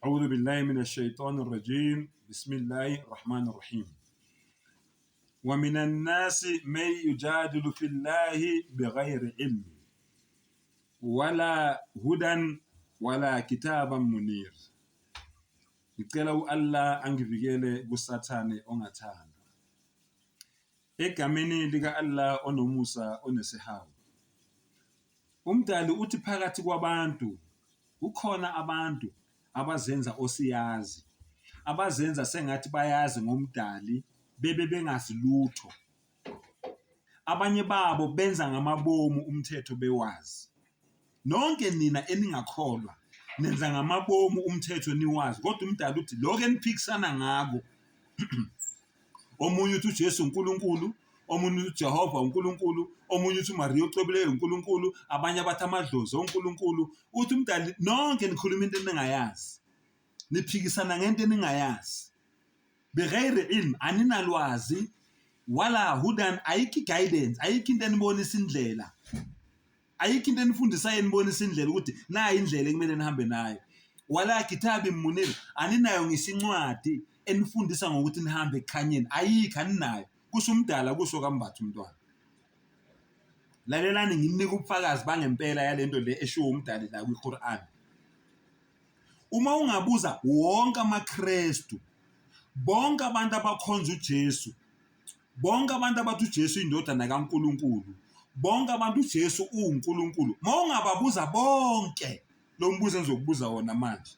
أعوذ بالله من الشيطان الرجيم بسم الله الرحمن الرحيم ومن الناس من يجادل في الله بغير علم ولا هدى ولا كتابا منير. Ngicela uAllah angivikele kusathane ongathandwa. Egameni lika Allah onomusa onesihawu. Umdali uthi phakathi kwabantu kukhona abantu abazenza osiyazi, abazenza sengathi bayazi ngomdali bebe bengazi lutho. Abanye babo benza ngamabomu umthetho bewazi. Nonke nina eningakholwa nenza ngamabomu umthetho niwazi, kodwa umdali uthi lokho eniphikisana ngako omunye uthi uJesu uNkulunkulu, omunye uthi Jehova uNkulunkulu, omunye uthi uMaria ocwebileyo uNkulunkulu, abanye abathi amadlozi uNkulunkulu. Uthi umdali nonke nikhuluma into eningayazi, niphikisana ngento eningayazi. Bighairi ilm, aninalwazi, wala hudan, ayikho guidance, ayikho into enibonisa indlela, ayikho into enifundisa enibonisa indlela ukuthi nayi indlela ekumele nihambe nayo. Wala kitabi munir, aninayo ngisincwadi enifundisa ngokuthi nihambe ekhanyeni, ayikho, aninayo. Kusho umdala, kusho kaMbatha umntwana. Lalelani nginika ubufakazi bangempela yalento le esho umdali la kwiQuran. Uma ungabuza wonke amaKristu, bonke abantu abakhonza uJesu, bonke abantu abathi uJesu indodana kaNkulunkulu, bonke abantu uJesu uNkulunkulu, mawungababuza bonke lo mbuzo engizokubuza wona manje,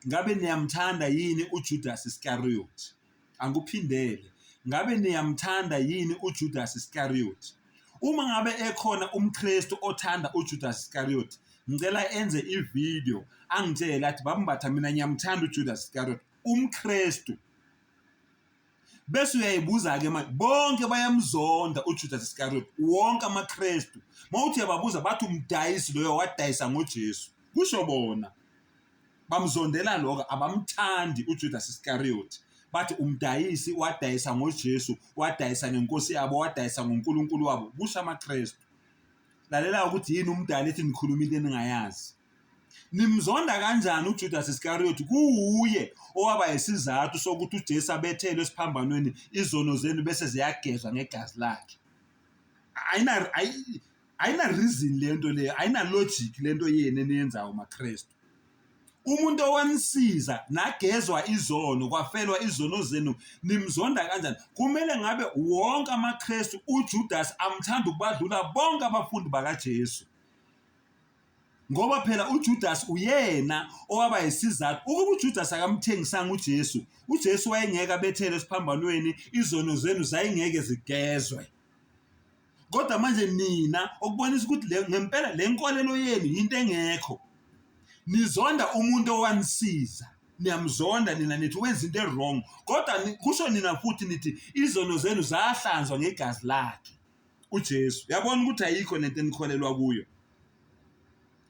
ngabe niyamthanda yini uJudas Iscariot? Anguphindele, ngabe niyamthanda yini uJudas Iscariot? Uma ngabe ekhona umKristu othanda uJudas Iscariot, ngicela enze ivideo angitshela athi baMbatha mina ngiyamthanda uJudas Iscariot, umKristu. Bese uyayibuza ke manje bonke bayamzonda uJudas Iscariot, wonke amaKristu. Mawuthi yababuza bathi umdayisi loyo wadayisa ngoJesu, kusho bona bamzondela lokho, abamthandi uJudas Iscariot. Bathi umdayisi wadayisa ngoJesu, wadayisa ngenkosi yabo, wadayisa ngoNkulunkulu wabo, kusho amaKristu. Lalela ukuthi yini umdali ethi nikhuluma into eningayazi. Nimzonda kanjani uJudas Iscariot? Kuuye owaba isizathu sokuthi uJesu abethelwe esiphambanweni izono zenu bese ziyagezwa ngegazi lakhe. Ayina reason lento le, ayina logic lento yene eniyenzayo maKristu. Umuntu owanisiza nagezwa izono, kwafelwa izono zenu, nimzonda kanjani? Kumele ngabe wonke amaKristu uJudas amthanda ukubadlula bonke abafundi bakaJesu. Ngoba phela uJudas uyena owaba isizathu ukuba uJudas akamthengisanga uJesu. uJesu wayengeke abethelwe esiphambanweni, izono zenu zayingeke zigezwe. Kodwa manje nina okubonisa ukuthi ngempela le nkolelo yenu into engekho. Nizonda umuntu owanisiza, niyamzonda nina nithi wenza into wrong, kodwa kusho nina futhi nithi izono zenu zahlanzwa ngegazi lakhe uJesu. Yabona ukuthi ayikho lento enikholelwa kuyo.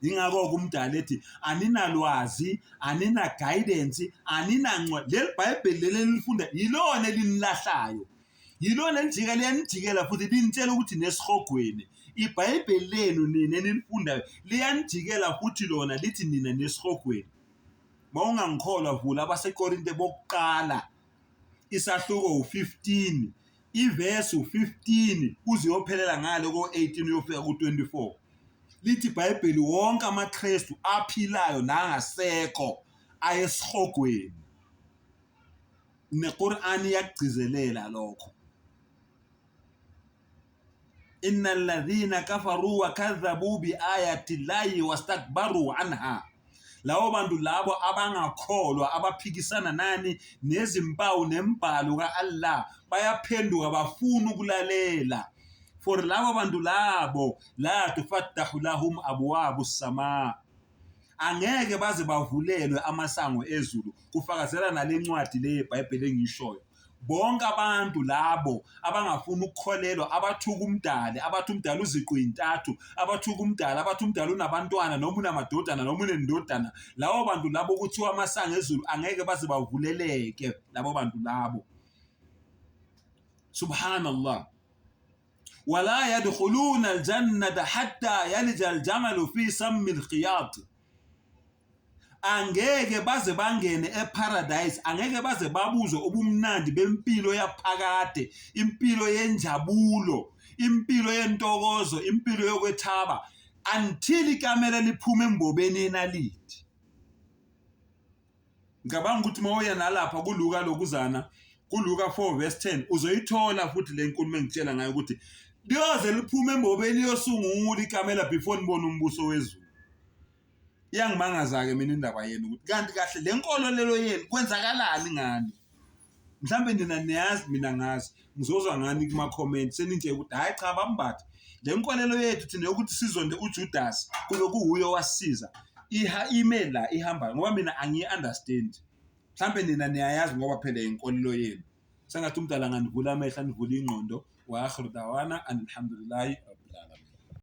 Ingakho kumdala ethi aninalwazi, anina guidance, aninancwa. Leli Bible lelifunda yilona elinilahlayo, yilona liyanijikela futhi linitshela ukuthi nesihogweni. iBhayibheli lenu nina enilifundayo liyanijikela futhi lona lithi nina nesihogweni. Mawungangikholwa vula abaseKorinte bokuqala isahluko u15, iverse u15 uze uyophelela ngale ko18 uyofika ku24. Lithi iBhayibheli wonke amaKristu aphilayo nangasekho ayesihogweni. neQuran yakugcizelela lokho. Innal ladhina kafaru wa kadhabu bi ayati llahi wastakbaru anha. Lawo bantu labo abangakholwa abaphikisana nani nezimpawu nembhalo kaAllah bayaphenduka bafuna ukulalela. For labo bantu labo la tufattahu lahum abwabu samaa, angeke baze bavulelwe amasango ezulu. Kufakazela nalencwadi le yeBhayibheli engiyishoyo. Bonke abantu labo abangafuna ukukholelwa, abathuka umdali, abathi umdali uziqu intathu, abathuka umdali, abathi umdali unabantwana noma unamadodana noma unendodana, lawo bantu labo kuthiwa amasango ezulu angeke baze bavuleleke labo bantu labo. Subhanallah. wala yadkhuluna aljannata hatta yalija aljamalu fi sammi alkhiyat. angeke baze bangene eparadise, angeke baze babuzwe ubumnandi bempilo yaphakade, impilo yenjabulo, impilo yentokozo, impilo yokwethaba until ikamela liphume embobeni yenalithi. Ngicabanga ukuthi mawuya nalapha kuLuka lokuzana, kuLuka 4:10 uzoyithola futhi le nkulumo engitshela ngayo ukuthi liyoze liphume embobeni yosungula ikamela before nibone umbuso wezulu. Iyangimangaza-ke mina indaba yenu ukuthi kanti kahle le nkolo lelo yenu kwenzakalani ngani. Mhlambe nina niyazi, mina ngazi, ngizozwa ngani kuma-comment senintshela ukuthi hayi cha bambathe le nkolelo yethu thina yokuthi sizonde uJudas kube kuhuye owasisiza ime la ihamba, ngoba mina angiyi-understand. Mhlambe nina niyayazi ngoba phela inkolelo yenu. Sengathi umdala ngandivula amehlo, andivula ingqondo. Wa akhiru dawana alhamdulillah.